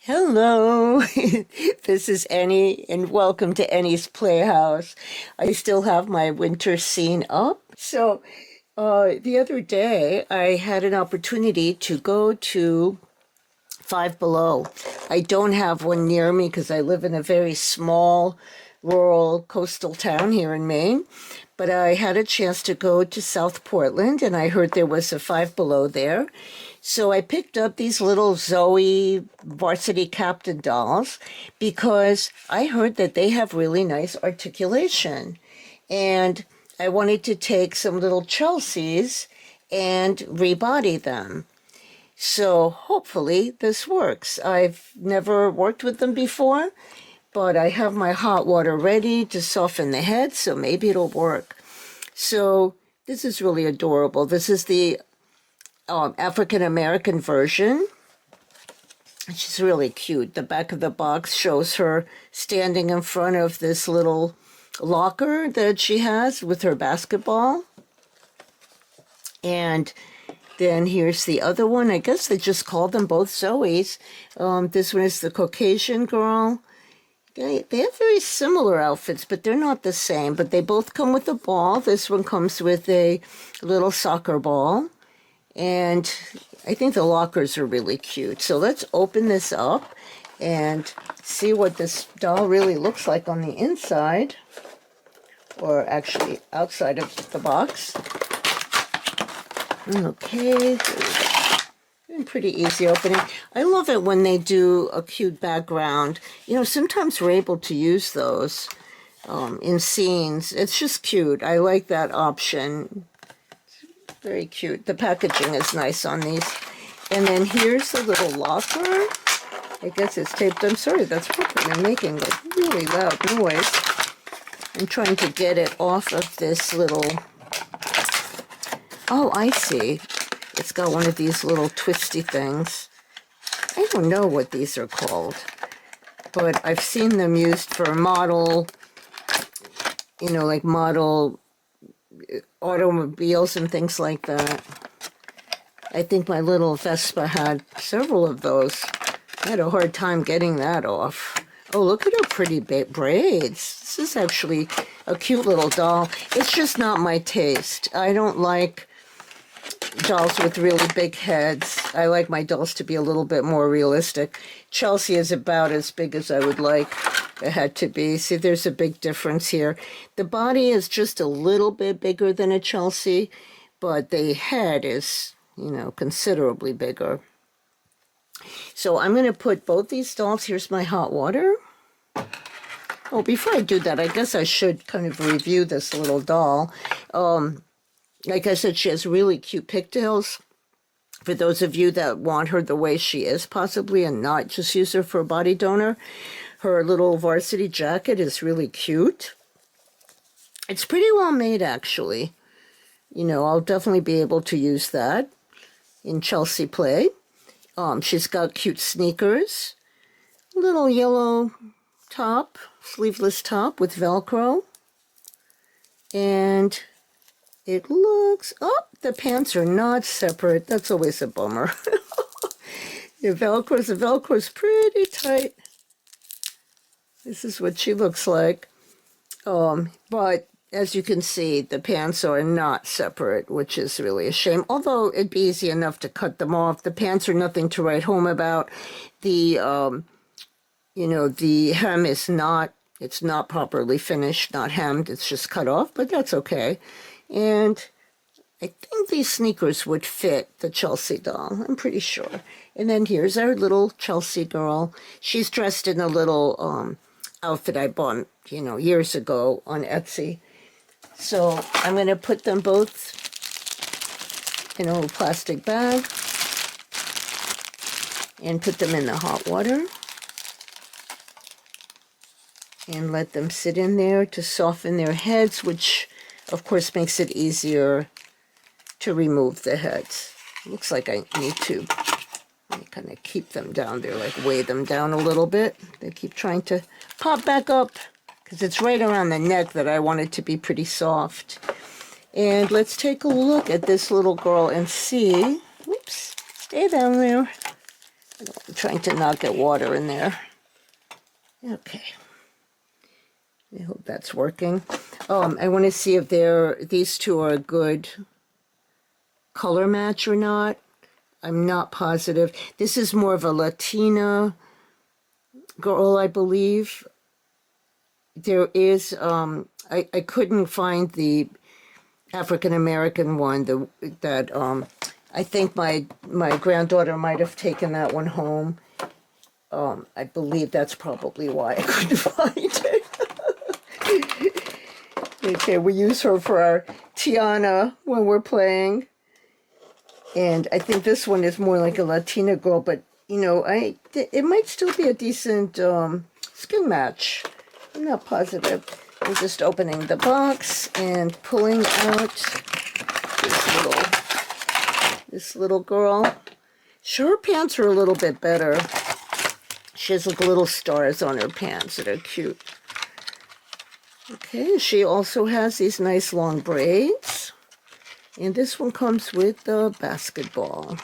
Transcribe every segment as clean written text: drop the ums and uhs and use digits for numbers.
Hello, this is Annie, and welcome to Annie's Playhouse. I still have my winter scene up. The other day I had an opportunity to go to Five Below. I don't have one near me because I live in a very small rural coastal town here in Maine. But I had a chance to go to South Portland and I heard there was a Five Below there. So I picked up these little Zoe Varsity Captain dolls because I heard that they have really nice articulation. And I wanted to take some little Chelseas and rebody them. So hopefully this works. I've never worked with them before, but I have my hot water ready to soften the head, so maybe it'll work. So this is really adorable. This is the African American version. She's really cute. The back of the box shows her standing in front of this little locker that she has with her basketball. And then here's the other one. I guess they just called them both Zoes. This one is the Caucasian girl. They have very similar outfits, but they're not the same. But they both come with a ball. This one comes with a little soccer ball. And I think the lockers are really cute. So let's open this up and see what this doll really looks like on the inside. Or actually outside of the box. Okay, pretty easy opening. I love it when they do a cute background. You know, sometimes we're able to use those in scenes. It's just cute. I like that option. Very cute. The packaging is nice on these. And then here's the little locker. I guess it's taped. I'm sorry, that's probably making a really loud noise. I'm trying to get it off of this little... Oh, I see. It's got one of these little twisty things. I don't know what these are called, but I've seen them used for model, you know, like model automobiles and things like that. I think my little Vespa had several of those. I had a hard time getting that off. Oh, look at her pretty braids. This is actually a cute little doll. It's just not my taste. I don't like dolls with really big heads. I like my dolls to be a little bit more realistic. Chelsea is about as big as I would like the head to be. See, there's a big difference here. The body is just a little bit bigger than a Chelsea, but the head is, you know, considerably bigger. So I'm going to put both these dolls. Here's my hot water. Oh, before I do that, I guess I should kind of review this little doll. Like I said, she has really cute pigtails. For those of you that want her the way she is, possibly, and not just use her for a body donor, her little varsity jacket is really cute. It's pretty well made, actually. You know, I'll definitely be able to use that in Chelsea play. She's got cute sneakers, little yellow top, sleeveless top with Velcro, and it looks, oh, the pants are not separate. That's always a bummer. The Velcro's pretty tight. This is what she looks like. But as you can see, the pants are not separate, which is really a shame. Although it'd be easy enough to cut them off. The pants are nothing to write home about. The, you know, the hem is not, it's not properly finished, not hemmed. It's just cut off, but that's okay. And I think these sneakers would fit the Chelsea doll. I'm pretty sure. And then here's our little Chelsea girl. She's dressed in a little outfit I bought, you know, years ago on Etsy. So I'm going to put them both in a little plastic bag and put them in the hot water. And let them sit in there to soften their heads, which of course makes it easier to remove the heads. Looks like I need to kind of keep them down there, like weigh them down a little bit. They keep trying to pop back up because it's right around the neck that I want it to be pretty soft. And let's take a look at this little girl and see. Whoops, stay down there. I don't want trying to not get water in there. Okay. I hope that's working. I want to see if these two are a good color match or not. I'm not positive. This is more of a Latina girl, I believe. There is, I couldn't find the African-American one that I think my granddaughter might have taken that one home. I believe that's probably why I couldn't find it. Okay, we use her for our Tiana when we're playing. And I think this one is more like a Latina girl, but, you know, it might still be a decent skin match. I'm not positive. I'm just opening the box and pulling out this little girl. Sure, her pants are a little bit better. She has like little stars on her pants that are cute. Okay, she also has these nice long braids. And this one comes with the basketball.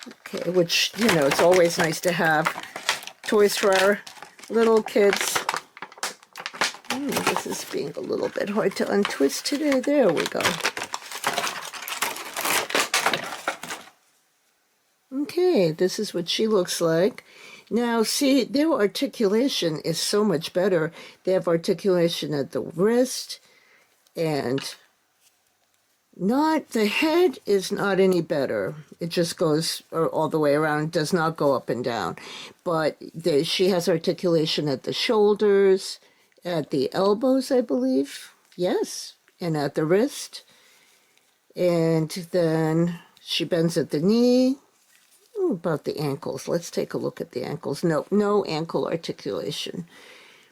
Okay, which, you know, it's always nice to have toys for our little kids. This is being a little bit hard to untwist today. There we go. Okay, this is what she looks like. Now, see, their articulation is so much better. They have articulation at the wrist, and the head is not any better. It just goes all the way around, does not go up and down. But she has articulation at the shoulders, at the elbows, I believe. Yes, and at the wrist. And then she bends at the knee. Ooh, about the ankles. Let's take a look at the ankles. No ankle articulation.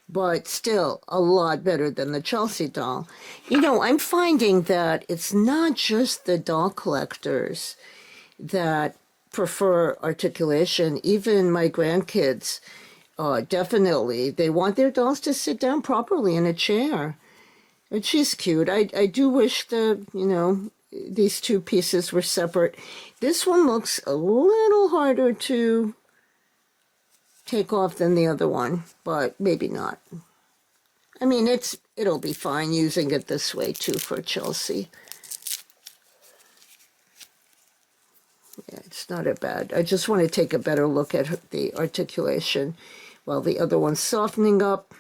But still a lot better than the Chelsea doll. You know, I'm finding that it's not just the doll collectors that prefer articulation. Even my grandkids, definitely, they want their dolls to sit down properly in a chair. And she's cute. I do wish these two pieces were separate. This one looks a little harder to take off than the other one, but maybe not. I mean, it'll be fine using it this way too for Chelsea. Yeah, it's not a bad. I just want to take a better look at the articulation while the other one's softening up.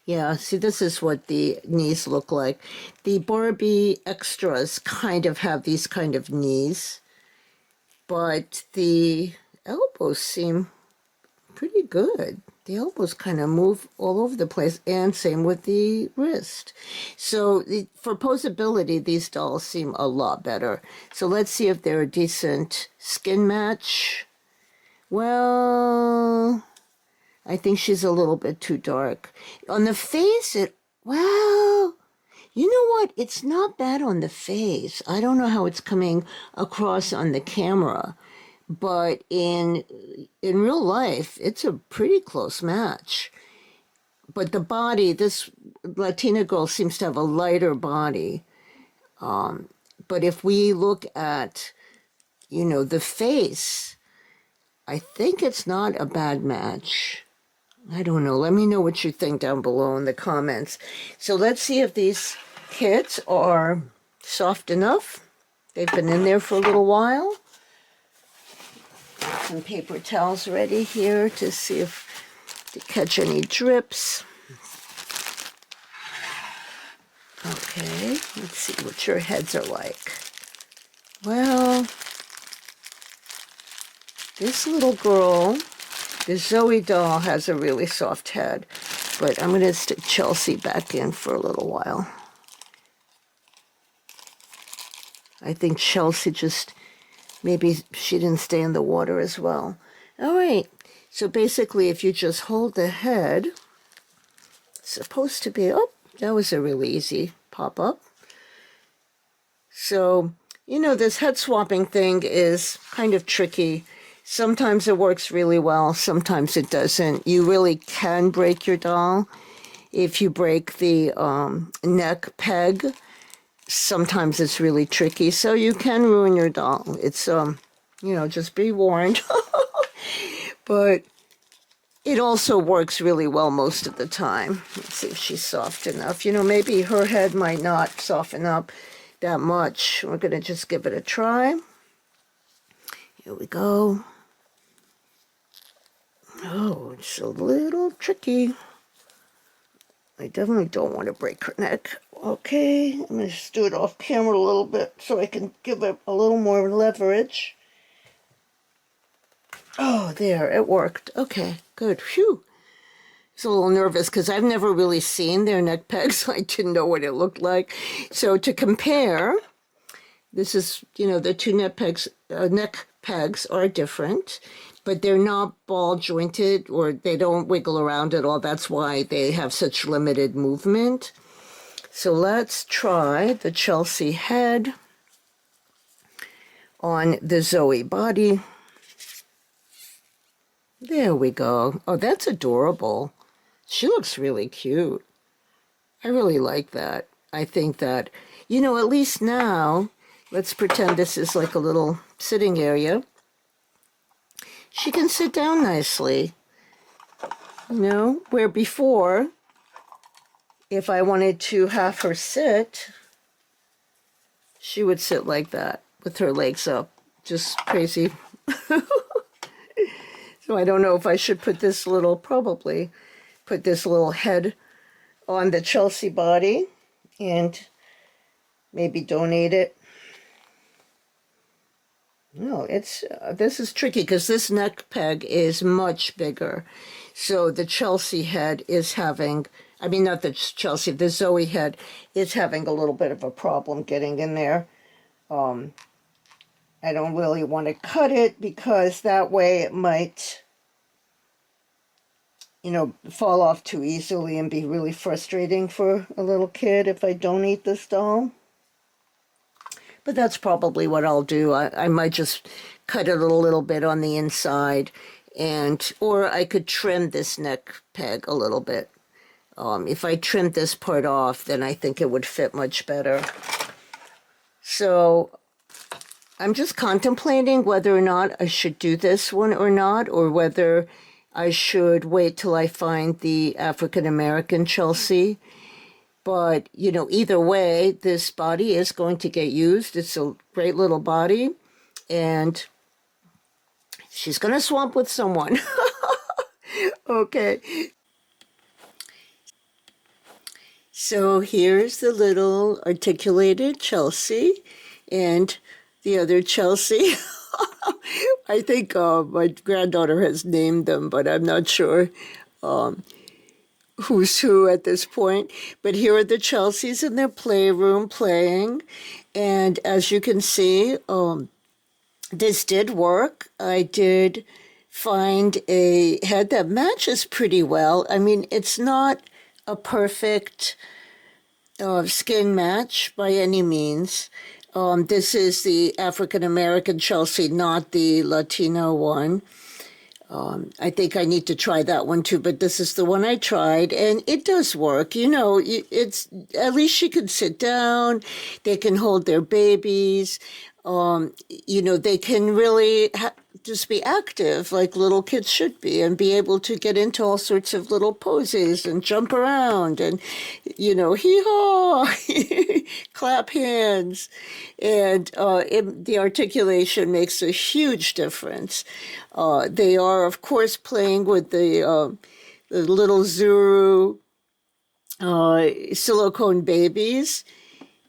Yeah, see, this is what the knees look like. The Barbie extras kind of have these kind of knees, but the elbows seem pretty good. The elbows kind of move all over the place, and same with the wrist. So for posability, these dolls seem a lot better. So let's see if they're a decent skin match. Well, I think she's a little bit too dark. On the face, well, you know what? It's not bad on the face. I don't know how it's coming across on the camera. But in real life, it's a pretty close match. But the body, this Latina girl seems to have a lighter body. But if we look at, the face, I think it's not a bad match. I don't know. Let me know what you think down below in the comments. So let's see if these kits are soft enough. They've been in there for a little while. Some paper towels ready here to see to catch any drips. Okay, let's see what your heads are like. Well, this little girl, the Zoe doll, has a really soft head, but I'm going to stick Chelsea back in for a little while. I think Chelsea maybe she didn't stay in the water as well. All right, so basically if you just hold the head, it's supposed to be, that was a really easy pop-up. So, this head swapping thing is kind of tricky. Sometimes it works really well, sometimes it doesn't. You really can break your doll. If you break the neck peg, sometimes it's really tricky, so you can ruin your doll. It's You know, just be warned. But it also works really well most of the time. Let's see if she's soft enough. You know, maybe her head might not soften up that much. We're going to just give it a try. Here we go. Oh, it's a little tricky. I definitely don't want to break her neck. Okay, I'm going to just do it off camera a little bit so I can give it a little more leverage. Oh, there, it worked. Okay, good. Phew. I was a little nervous because I've never really seen their neck pegs. I didn't know what it looked like. So to compare, this is, you know, the two neck pegs are different, but they're not ball jointed or they don't wiggle around at all. That's why they have such limited movement. So let's try the Chelsea head on the Zoe body. There we go. Oh, that's adorable. She looks really cute. I really like that. I think that, you know, at least now, let's pretend this is like a little sitting area. She can sit down nicely. You know, where before, if I wanted to have her sit, she would sit like that with her legs up. Just crazy. So I don't know if I should put this little, probably put this little head on the Chelsea body and maybe donate it. No, it's this is tricky because this neck peg is much bigger. So the Chelsea head is having, I mean, not the Chelsea, the Zoe head is having a little bit of a problem getting in there. I don't really want to cut it because that way it might, you know, fall off too easily and be really frustrating for a little kid if I don't eat this doll. But that's probably what I'll do. I might just cut it a little bit on the inside, and or I could trim this neck peg a little bit. If I trimmed this part off, then I think it would fit much better. So I'm just contemplating whether or not I should do this one or not, or whether I should wait till I find the African-American Chelsea. But, you know, either way, this body is going to get used. It's a great little body, and she's going to swamp with someone. Okay. So here's the little articulated Chelsea and the other Chelsea. I think my granddaughter has named them, but I'm not sure who's who at this point. But here are the Chelseas in their playroom playing. And as you can see, this did work. I did find a head that matches pretty well. I mean, it's not a perfect skin match by any means. This is the African-American Chelsea, not the Latino one. I think I need to try that one too, but this is the one I tried, and it does work. You know, it's at least she can sit down. They can hold their babies. You know, they can really just be active like little kids should be and be able to get into all sorts of little poses and jump around and, you know, hee-haw, clap hands. And the articulation makes a huge difference. They are, of course, playing with the little Zuru silicone babies.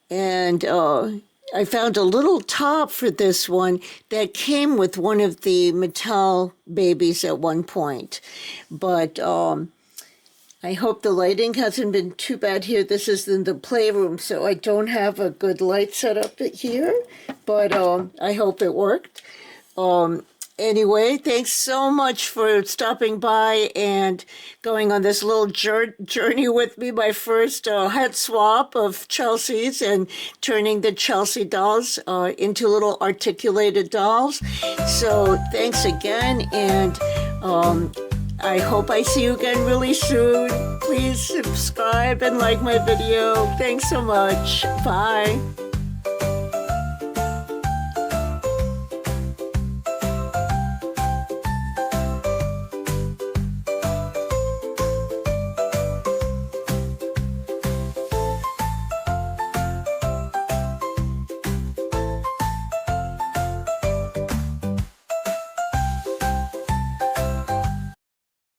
And I found a little top for this one that came with one of the Mattel babies at one point. But I hope the lighting hasn't been too bad here. This is in the playroom, so I don't have a good light set up here. But I hope it worked. Anyway, thanks so much for stopping by and going on this little journey with me. My first head swap of Chelsea's and turning the Chelsea dolls into little articulated dolls. So thanks again, and I hope I see you again really soon. Please subscribe and like my video. Thanks so much. Bye.